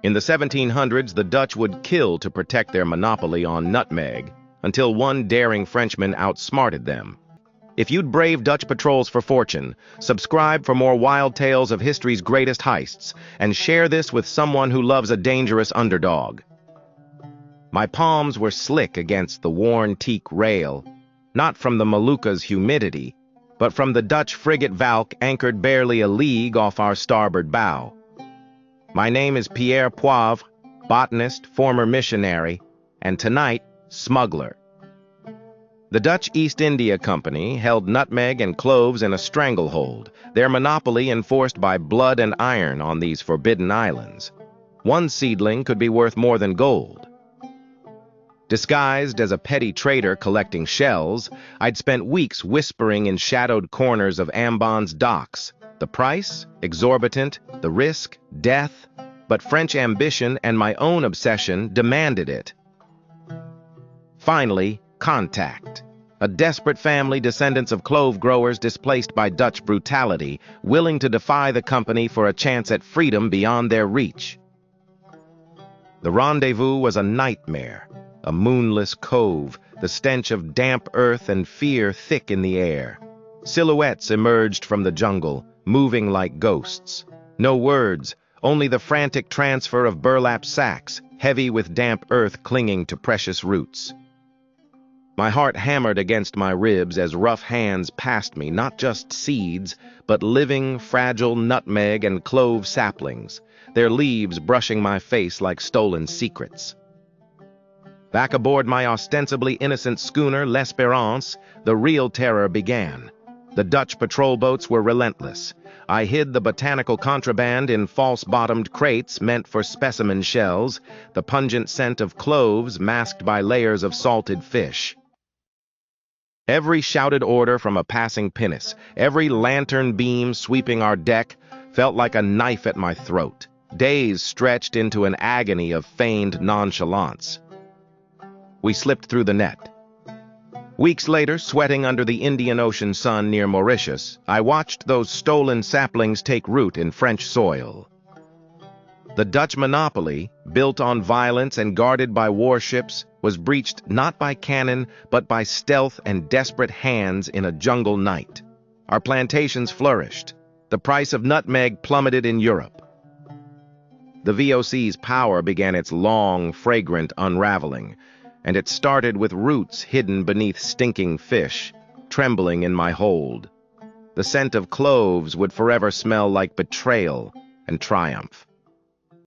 In the 1700s, the Dutch would kill to protect their monopoly on nutmeg, until one daring Frenchman outsmarted them. If you'd brave Dutch patrols for fortune, subscribe for more wild tales of history's greatest heists, and share this with someone who loves a dangerous underdog. My palms were slick against the worn teak rail, not from the Moluccas' humidity, but from the Dutch frigate Valk anchored barely a league off our starboard bow. My name is Pierre Poivre, botanist, former missionary, and tonight, smuggler. The Dutch East India Company held nutmeg and cloves in a stranglehold, their monopoly enforced by blood and iron on these forbidden islands. One seedling could be worth more than gold. Disguised as a petty trader collecting shells, I'd spent weeks whispering in shadowed corners of Ambon's docks. The price? Exorbitant. The risk? Death. But French ambition and my own obsession demanded it. Finally, contact. A desperate family, descendants of clove growers displaced by Dutch brutality, willing to defy the company for a chance at freedom beyond their reach. The rendezvous was a nightmare. A moonless cove, the stench of damp earth and fear thick in the air. Silhouettes emerged from the jungle, moving like ghosts. No words, only the frantic transfer of burlap sacks, heavy with damp earth clinging to precious roots. My heart hammered against my ribs as rough hands passed me not just seeds, but living, fragile nutmeg and clove saplings, their leaves brushing my face like stolen secrets. Back aboard my ostensibly innocent schooner, L'Espérance, the real terror began. The Dutch patrol boats were relentless. I hid the botanical contraband in false-bottomed crates meant for specimen shells, the pungent scent of cloves masked by layers of salted fish. Every shouted order from a passing pinnace, every lantern beam sweeping our deck, felt like a knife at my throat. Days stretched into an agony of feigned nonchalance. We slipped through the net. Weeks later, sweating under the Indian Ocean sun near Mauritius, I watched those stolen saplings take root in French soil. The Dutch monopoly, built on violence and guarded by warships, was breached not by cannon, but by stealth and desperate hands in a jungle night. Our plantations flourished. The price of nutmeg plummeted in Europe. The VOC's power began its long, fragrant unraveling, and it started with roots hidden beneath stinking fish, trembling in my hold. The scent of cloves would forever smell like betrayal and triumph.